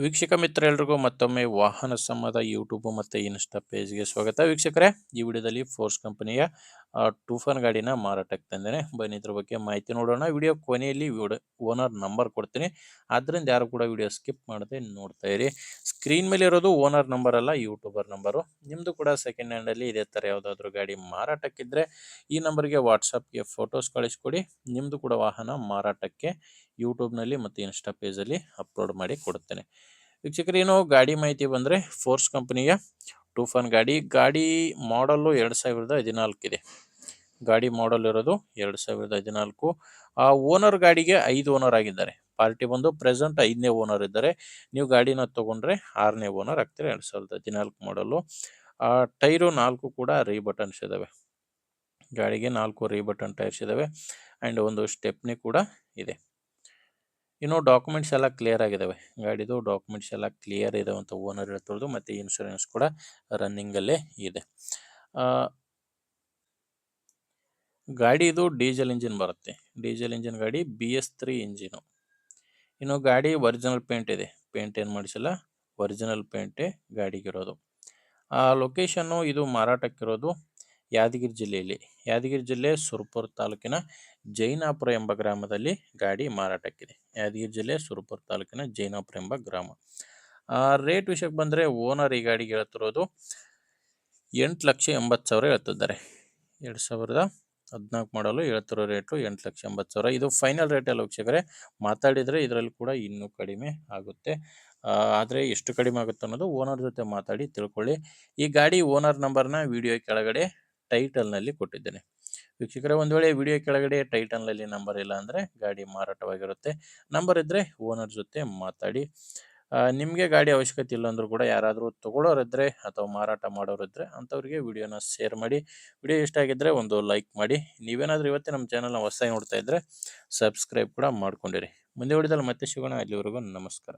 ವೀಕ್ಷಕ ಮಿತ್ರ ಎಲ್ರಿಗೂ ಮತ್ತೊಮ್ಮೆ ವಾಹನ ಸಂವಾದ ಯೂಟ್ಯೂಬ್ ಮತ್ತು ಇನ್ಸ್ಟಾ ಪೇಜ್ಗೆ ಸ್ವಾಗತ. ವೀಕ್ಷಕರೇ, ಈ ವಿಡಿಯೋದಲ್ಲಿ ಫೋರ್ಸ್ ಕಂಪನಿಯ ಟೂಫಾನ್ ಗಾಡಿನ ಮಾರಾಟಕ್ಕೆ ತಂದೇನೆ. ಬನ್ನಿ ಇದ್ರ ಬಗ್ಗೆ ಮಾಹಿತಿ ನೋಡೋಣ. ವಿಡಿಯೋ ಕೊನೆಯಲ್ಲಿ ಓನರ್ ನಂಬರ್ ಕೊಡ್ತೀನಿ, ಆದ್ದರಿಂದ ಯಾರು ಕೂಡ ವಿಡಿಯೋ ಸ್ಕಿಪ್ ಮಾಡದೆ ನೋಡ್ತಾ ಇರಿ. ಸ್ಕ್ರೀನ್ ಮೇಲೆ ಇರೋದು ಓನರ್ ನಂಬರ್ ಅಲ್ಲ, ಯೂಟ್ಯೂಬರ್ ನಂಬರು. ನಿಮ್ಮದು ಕೂಡ ಸೆಕೆಂಡ್ ಹ್ಯಾಂಡಲ್ಲಿ ಇದೇ ಥರ ಯಾವುದಾದ್ರೂ ಗಾಡಿ ಮಾರಾಟಕ್ಕಿದ್ರೆ ಈ ನಂಬರ್ಗೆ ವಾಟ್ಸಪ್ಗೆ ಫೋಟೋಸ್ ಕಳಿಸ್ಕೊಡಿ. ನಿಮ್ಮದು ಕೂಡ ವಾಹನ ಮಾರಾಟಕ್ಕೆ ಯೂಟ್ಯೂಬ್ನಲ್ಲಿ ಮತ್ತು ಇನ್ಸ್ಟಾ ಪೇಜಲ್ಲಿ ಅಪ್ಲೋಡ್ ಮಾಡಿ ಕೊಡುತ್ತೇನೆ. ವೀಕ್ಷಕರು, ಏನು ಗಾಡಿ ಮಾಹಿತಿ ಬಂದರೆ ಫೋರ್ಸ್ ಕಂಪನಿಯ ಟೂಫಾನ್ ಗಾಡಿ ಮಾಡಲ್ಲು 2014 ಇದೆ. ಗಾಡಿ ಮಾಡಲ್ ಇರೋದು 2014. ಆ ಓನರ್ ಗಾಡಿಗೆ 5 ಓನರ್ ಆಗಿದ್ದಾರೆ. ಪಾರ್ಟಿ ಬಂದು ಪ್ರೆಸೆಂಟ್ 5ನೇ ಓನರ್ ಇದ್ದಾರೆ. ನೀವು ಗಾಡಿನ ತೊಗೊಂಡ್ರೆ 6ನೇ ಓನರ್ ಆಗ್ತಾರೆ. 2014 ಮಾಡಲು. ಟೈರು 4 ಕೂಡ ರೀ ಬಟನ್ಸ್ ಇದ್ದಾವೆ. ಗಾಡಿಗೆ 4 ರೀ ಬಟನ್ ಟೈರ್ಸ್ ಇದ್ದಾವೆ ಆ್ಯಂಡ್ ಒಂದು ಸ್ಟೆಪ್ನಿ ಕೂಡ ಇದೆ. ಇನ್ನು ಡಾಕ್ಯುಮೆಂಟ್ಸ್ ಎಲ್ಲ ಕ್ಲಿಯರ್ ಆಗಿದ್ದಾವೆ. ಗಾಡಿದು ಡಾಕ್ಯುಮೆಂಟ್ಸ್ ಎಲ್ಲ ಕ್ಲಿಯರ್ ಇದಾವೆ ಅಂತ ಓನರ್ ಹೇಳ್ತಿರೋದು. ಮತ್ತು ಇನ್ಶೂರೆನ್ಸ್ ಕೂಡ ರನ್ನಿಂಗಲ್ಲೇ ಇದೆ. ಗಾಡಿದು ಡೀಸೆಲ್ ಇಂಜಿನ್ ಬರುತ್ತೆ. ಡೀಸೆಲ್ ಇಂಜಿನ್ ಗಾಡಿ BS3 ಇಂಜಿನು. ಇನ್ನು ಗಾಡಿ ಒರಿಜಿನಲ್ ಪೇಂಟ್ ಇದೆ. ಪೇಂಟ್ ಏನು ಮಾಡಿಸಿಲ್ಲ, ಒರಿಜಿನಲ್ ಪೇಂಟೇ ಗಾಡಿಗಿರೋದು. ಲೊಕೇಶನ್ನು ಇದು ಮಾರಾಟಕ್ಕಿರೋದು ಯಾದಗಿರಿ ಜಿಲ್ಲೆಯಲ್ಲಿ. ಯಾದಗಿರಿ ಜಿಲ್ಲೆ ಸುರಪುರ ತಾಲೂಕಿನ ಜೈನಾಪುರ ಎಂಬ ಗ್ರಾಮದಲ್ಲಿ ಗಾಡಿ ಮಾರಾಟಕ್ಕಿದೆ. ಯಾದಗಿರಿ ಜಿಲ್ಲೆ ಸುರಪುರ ತಾಲೂಕಿನ ಜೈನಾಪುರ ಎಂಬ ಗ್ರಾಮ. ರೇಟ್ ವಿಷಯಕ್ಕೆ ಬಂದರೆ ಓನರ್ ಈ ಗಾಡಿಗೆ ಹೇಳ್ತಿರೋದು 8,80,000 ಹೇಳ್ತಿದ್ದಾರೆ. 2014 ಮಾಡಲು ಹೇಳ್ತಿರೋ ರೇಟು 8,80,000. ಇದು ಫೈನಲ್ ರೇಟ್ ಅಲ್ಲ ವೀಕ್ಷಕರೇ. ಮಾತಾಡಿದರೆ ಇದರಲ್ಲಿ ಕೂಡ ಇನ್ನೂ ಕಡಿಮೆ ಆಗುತ್ತೆ. ಆದರೆ ಎಷ್ಟು ಕಡಿಮೆ ಆಗುತ್ತೆ ಅನ್ನೋದು ಓನರ್ ಜೊತೆ ಮಾತಾಡಿ ತಿಳ್ಕೊಳ್ಳಿ. ಈ ಗಾಡಿ ಓನರ್ ನಂಬರ್ನ ವಿಡಿಯೋ ಕೆಳಗಡೆ ಟೈಟಲ್ನಲ್ಲಿ ಕೊಟ್ಟಿದ್ದೇನೆ. ವೀಕ್ಷಕರೇ, ಒಂದು ವೇಳೆ ವಿಡಿಯೋ ಕೆಳಗಡೆ ಟೈಟಲ್ನಲ್ಲಿ ನಂಬರ್ ಇಲ್ಲ ಅಂದರೆ ಗಾಡಿ ಮಾರಾಟವಾಗಿರುತ್ತೆ. ನಂಬರ್ ಇದ್ದರೆ ಓನರ್ ಜೊತೆ ಮಾತಾಡಿ. ನಿಮಗೆ ಗಾಡಿ ಅವಶ್ಯಕತೆ ಇಲ್ಲ ಅಂದರೂ ಕೂಡ ಯಾರಾದರೂ ತೊಗೊಳ್ಳೋರಿದ್ದರೆ ಅಥವಾ ಮಾರಾಟ ಮಾಡೋರಿದ್ದರೆ ಅಂಥವ್ರಿಗೆ ವಿಡಿಯೋನ ಶೇರ್ ಮಾಡಿ. ವಿಡಿಯೋ ಇಷ್ಟ ಆಗಿದ್ದರೆ ಒಂದು ಲೈಕ್ ಮಾಡಿ. ನೀವೇನಾದರೂ ಇವತ್ತೇ ನಮ್ಮ ಚಾನಲ್ನ ಹೊಸದಾಗಿ ನೋಡ್ತಾ ಇದ್ದರೆ ಸಬ್ಸ್ಕ್ರೈಬ್ ಕೂಡ ಮಾಡ್ಕೊಂಡಿರಿ. ಮುಂದೆ ವಿಡಿಯೋದಲ್ಲಿ ಮತ್ತೆ ಸಿಗೋಣ. ಅಲ್ಲಿವರೆಗೂ ನಮಸ್ಕಾರ.